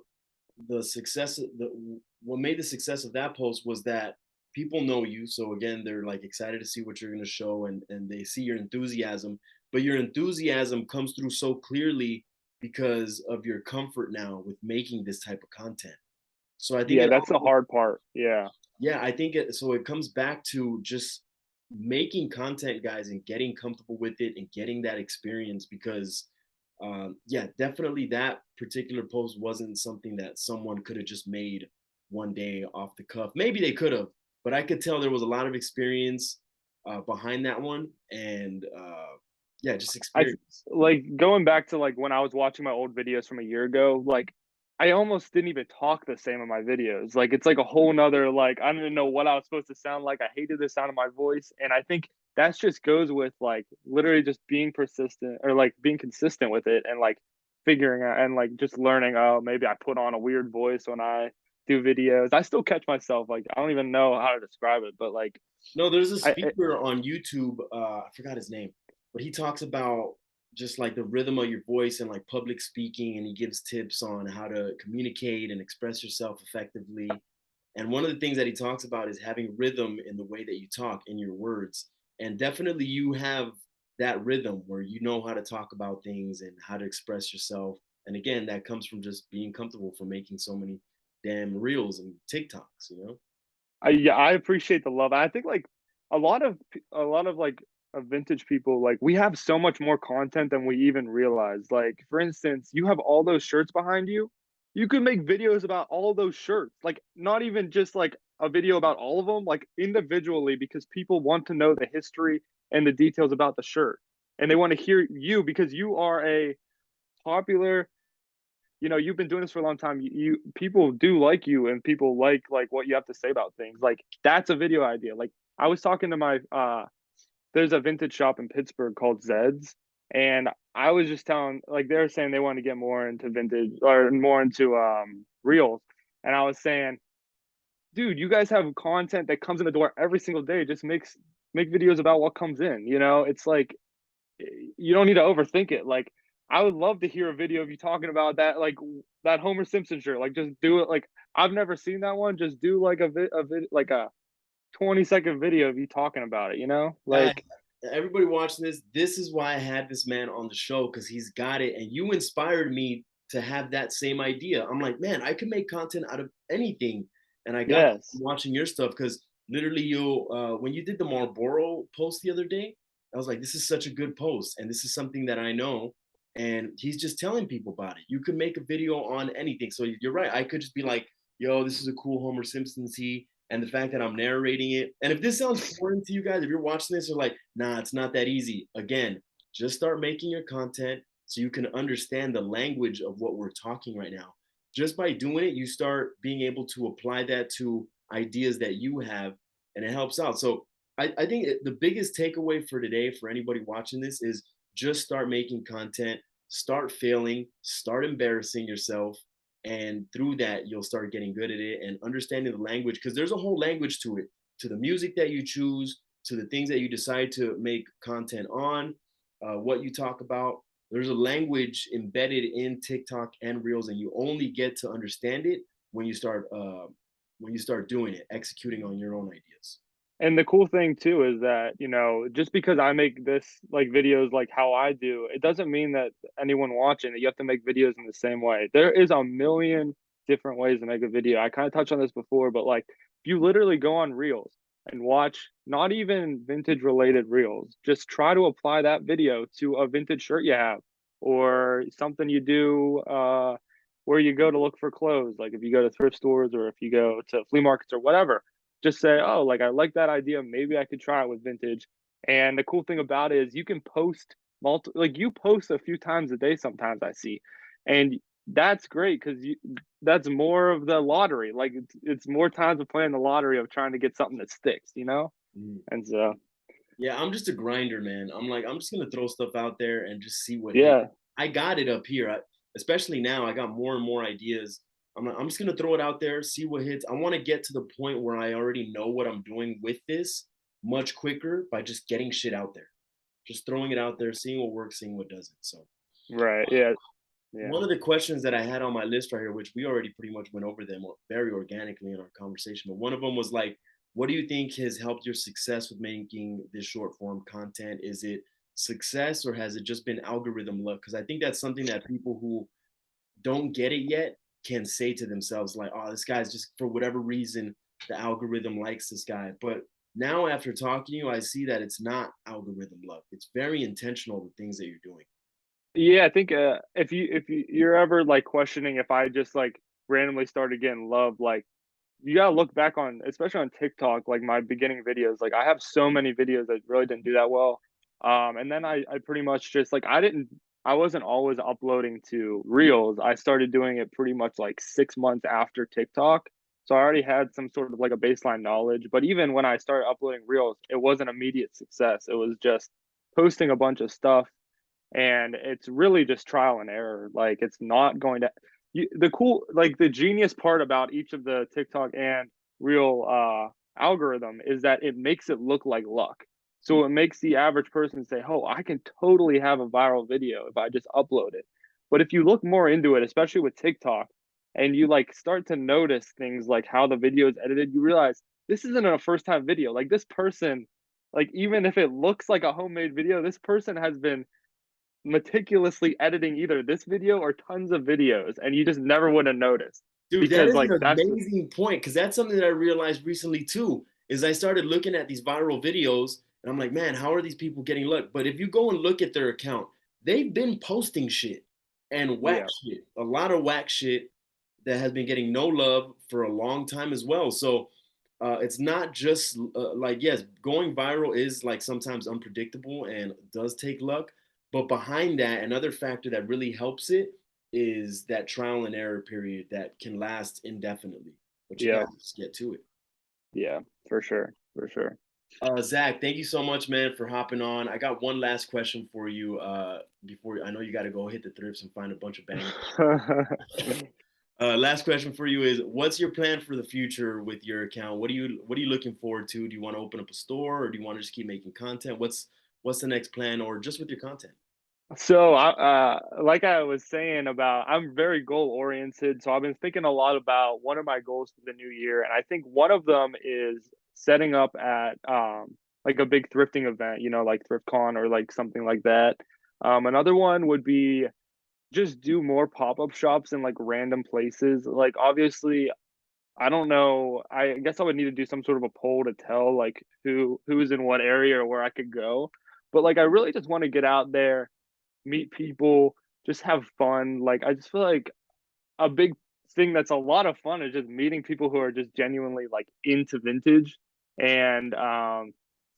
the success the what made the success of that post was that people know you, so again they're like excited to see what you're going to show, and they see your enthusiasm, but your enthusiasm comes through so clearly because of your comfort now with making this type of content. So I think yeah, it that's the also, hard part. Yeah. yeah, I think it comes back to just making content, guys, and getting comfortable with it and getting that experience because yeah, definitely that particular post wasn't something that someone could have just made one day off the cuff. Maybe they could have, but I could tell there was a lot of experience behind that one, and yeah, just I experience. like going back to like when I was watching my old videos from a year ago, like I almost didn't even talk the same in my videos. Like it's like a whole nother like I don't even know what I was supposed to sound like. I hated the sound of my voice. And I think that just goes with like literally just being persistent or like being consistent with it and like figuring out and like just learning, oh, maybe I put on a weird voice when I do videos. I still catch myself like I don't even know how to describe it, but like No, there's a I speaker on YouTube. I forgot his name, but he talks about just like the rhythm of your voice and like public speaking, and he gives tips on how to communicate and express yourself effectively. And one of the things that he talks about is having rhythm in the way that you talk in your words. And definitely you have that rhythm where you know how to talk about things and how to express yourself. And again, that comes from just being comfortable for making so many damn reels and TikToks, you know? yeah, I appreciate the love. I think like a lot of like vintage people like we have so much more content than we even realize. Like for instance, you have all those shirts behind you. You could make videos about all those shirts. Like not even just like a video about all of them, like individually because people want to know the history and the details about the shirt. And they want to hear you because you are a popular you've been doing this for a long time. You people do like you, and people like what you have to say about things. Like that's a video idea. Like I was talking to my there's a vintage shop in Pittsburgh called Zed's, and I was just telling like they're saying they want to get more into vintage or more into reels, and I was saying, dude, you guys have content that comes in the door every single day. Just make videos about what comes in. It's like you don't need to overthink it. Like I would love to hear a video of you talking about that, like that Homer Simpson shirt. Like just do it. Like I've never seen that one. Just do like like a 20-second video of you talking about it. Guys, Like everybody watching this, this is why I had this man on the show because he's got it. And you inspired me to have that same idea. I'm like, man, I can make content out of anything. And I got yes, watching your stuff because literally when you did the Marlboro post the other day, I was like, this is such a good post, and this is something that I know. And he's just telling people about it. You could make a video on anything. So you're right. I could just be like, yo, this is a cool Homer Simpson see. And the fact that I'm narrating it. And if this sounds foreign to you guys, if you're watching this, you're like, nah, it's not that easy. Again, just start making your content so you can understand the language of what we're talking right now. Just by doing it, you start being able to apply that to ideas that you have, and it helps out. So I think the biggest takeaway for today for anybody watching this is just start making content, start failing, start embarrassing yourself. And through that, you'll start getting good at it and understanding the language, because there's a whole language to it, to the music that you choose, to the things that you decide to make content on, what you talk about. There's a language embedded in TikTok and Reels, and you only get to understand it when you start doing it, executing on your own ideas. And the cool thing too is that, you know, just because I make this like videos like how I do, it doesn't mean that anyone watching that you have to make videos in the same way. There is a million different ways to make a video. I kind of touched on this before, but like if you literally go on Reels and watch not even vintage related Reels, just try to apply that video to a vintage shirt you have or something you do where you go to look for clothes, like if you go to thrift stores or if you go to flea markets or whatever, just say, oh, like I like that idea. Maybe I could try it with vintage. And the cool thing about it is you can post like you post a few times a day sometimes I see. And that's great because you that's more of the lottery. Like it's more times of playing the lottery of trying to get something that sticks, you know? Mm. And so Yeah, I'm just a grinder, man. I'm like, I'm just gonna throw stuff out there and just see what hits. yeah. I got it up here. Especially now, I got more and more ideas. I'm just gonna throw it out there, see what hits. I want to get to the point where I already know what I'm doing with this much quicker by just getting shit out there, just throwing it out there, seeing what works, seeing what doesn't. So Right. Yeah. Yeah. one of the questions that I had on my list right here, which we already pretty much went over them very organically in our conversation, but one of them was like, what do you think has helped your success with making this short form content? Is it success or has it just been algorithm luck? Because I think that's something that people who don't get it yet can say to themselves, like, oh, this guy's just for whatever reason, the algorithm likes this guy. But now after talking to you, I see that it's not algorithm luck. It's very intentional, the things that you're doing. Yeah, I think if you're ever like questioning if I just like randomly started getting love, like you gotta look back on, especially on TikTok, like my beginning videos. Like I have so many videos that really didn't do that well. And then I pretty much just like I wasn't always uploading to Reels. I started doing it pretty much like 6 months after TikTok. So I already had some sort of like a baseline knowledge. But even when I started uploading Reels, it wasn't immediate success. It was just posting a bunch of stuff and it's really just trial and error. Like it's not going to the cool like the genius part about each of the TikTok and real algorithm is that it makes it look like luck. So it makes the average person say, "Oh, I can totally have a viral video if I just upload it." But if you look more into it, especially with TikTok, and you like start to notice things like how the video is edited, you realize this isn't a first time video. Like this person, like even if it looks like a homemade video, this person has been meticulously editing either this video or tons of videos, and you just never would have noticed Dude, that because is an like that's amazing point because that's something that I realized recently too. Is I started looking at these viral videos and I'm like, man, how are these people getting luck? But if you go and look at their account, they've been posting shit and whack yeah, shit, a lot of whack shit that has been getting no love for a long time as well. So it's not just like, yes, going viral is like sometimes unpredictable and does take luck. But behind that, another factor that really helps it is that trial and error period that can last indefinitely. But you yeah, got to just get to it. yeah, for sure, for sure. Zach, thank you so much, man, for hopping on. I got one last question for you before I know you got to go hit the thrifts and find a bunch of bangers. Last question for you is: what's your plan for the future with your account? What are you looking forward to? Do you want to open up a store, or do you want to just keep making content? What's the next plan, or just with your content? So, like I was saying about, I'm very goal oriented. So I've been thinking a lot about one of my goals for the new year, and I think one of them is setting up at like a big thrifting event, you know, like ThriftCon or like something like that. Another one would be just do more pop-up shops in like random places. Like obviously, I don't know. I guess I would need to do some sort of a poll to tell like who's in what area or where I could go. But like I really just want to get out there, meet people, just have fun. Like I just feel like a big thing that's a lot of fun is just meeting people who are just genuinely like into vintage. And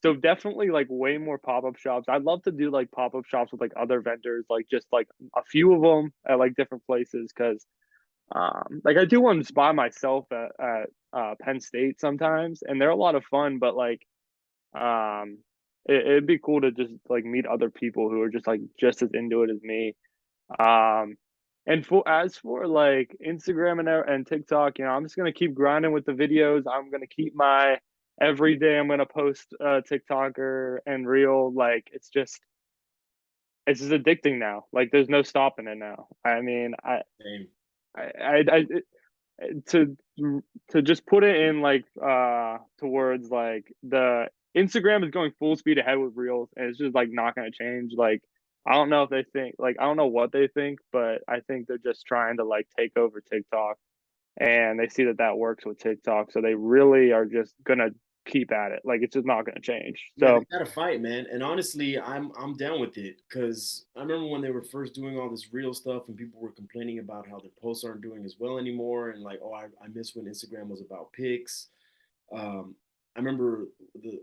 so definitely like way more pop-up shops. I'd love to do like pop-up shops with like other vendors, like just like a few of them at like different places. Cause like I do ones by myself at Penn State sometimes, and they're a lot of fun, but like um it'd be cool to just like meet other people who are just like just as into it as me. um, and for as for like Instagram and TikTok, I'm just gonna keep grinding with the videos. I'm gonna keep my every day. I'm gonna post TikToker and reel. Like it's just addicting now. Like there's no stopping it now. I mean, Same. I to to just put it in like towards like the Instagram is going full speed ahead with reels, and it's just like not going to change. Like I don't know if they think, like I don't know what they think, but I think they're just trying to like take over TikTok, and they see that that works with TikTok, so they really are just going to keep at it. Like it's just not going to change. Yeah, they So gotta fight, man. And honestly, I'm down with it because I remember when they were first doing all this real stuff and people were complaining about how their posts aren't doing as well anymore, and like, oh, I miss when Instagram was about pics. Um, I remember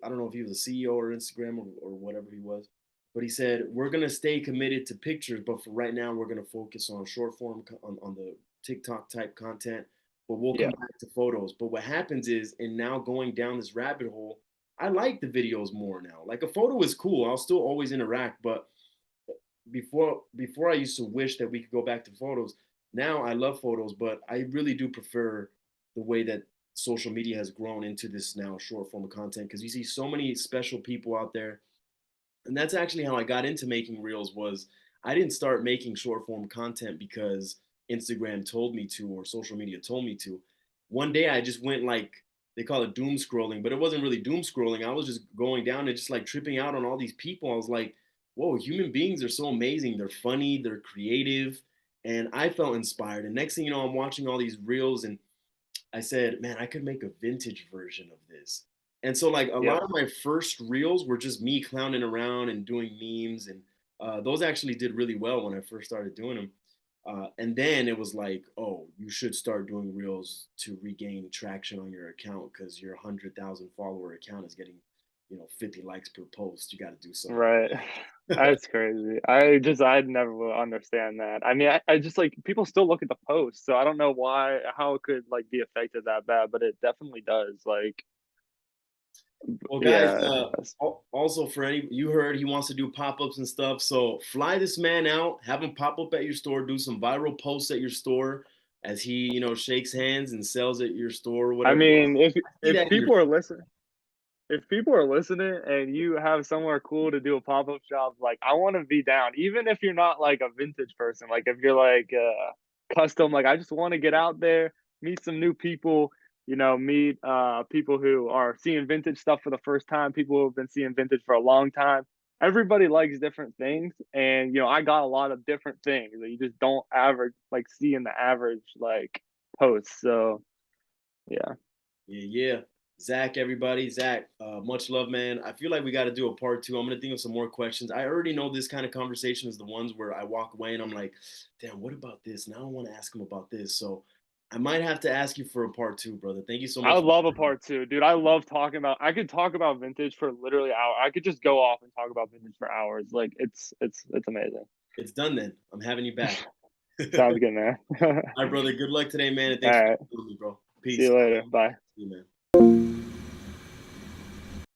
I don't know if he was a CEO or Instagram or whatever he was, but he said we're gonna stay committed to pictures, but for right now we're gonna focus on short form on the TikTok type content, but we'll come yeah, back to photos. But what happens is, and now going down this rabbit hole, I like the videos more now. Like a photo is cool. I'll still always interact, but before I used to wish that we could go back to photos. Now I love photos, but I really do prefer the way that social media has grown into this now short form of content because you see so many special people out there. And that's actually how I got into making reels was I didn't start making short form content because Instagram told me to or social media told me to. One day I just went like they call it doom scrolling, but it wasn't really doom scrolling. I was just going down and just like tripping out on all these people. I was like, whoa, human beings are so amazing. They're funny, they're creative. And I felt inspired. And next thing you know, I'm watching all these reels and I said, man, I could make a vintage version of this. And so, like, a yep, lot of my first reels were just me clowning around and doing memes. And those actually did really well when I first started doing them. And then it was like, oh, you should start doing reels to regain traction on your account because your 100,000 follower account is getting, 50 likes per post. You got to do something. right. That's crazy. I'd never will understand that. I mean, I just like people still look at the post, so I don't know how it could like be affected that bad, but it definitely does. Like, Well, guys, yeah, also for any, you heard he wants to do pop ups and stuff. So fly this man out, have him pop up at your store, do some viral posts at your store as he, shakes hands and sells at your store or I whatever. mean, I see that in your. if people are listening and you have somewhere cool to do a pop-up shop, like I want to be down, even if you're not like a vintage person, like if you're like custom, like I just want to get out there, meet some new people, meet people who are seeing vintage stuff for the first time, people who have been seeing vintage for a long time. Everybody likes different things, and I got a lot of different things that you just don't average like see in the average like posts. So yeah. Yeah, yeah. Zach, everybody. Zach, much love, man. I feel like we got to do a part two. I'm going to think of some more questions. I already know this kind of conversation is the ones where I walk away and I'm like, damn, what about this? Now I want to ask him about this. So I might have to ask you for a part two, brother. Thank you so I much. would love a part two, dude. I love talking about. I could talk about vintage for literally hours. I could just go off and talk about vintage for hours. Like it's amazing. It's done then. I'm having you back. Sounds good, man. All right, brother. Good luck today, man. And All thanks for right. being with me, bro. See Peace. you later. Bye. See you, man.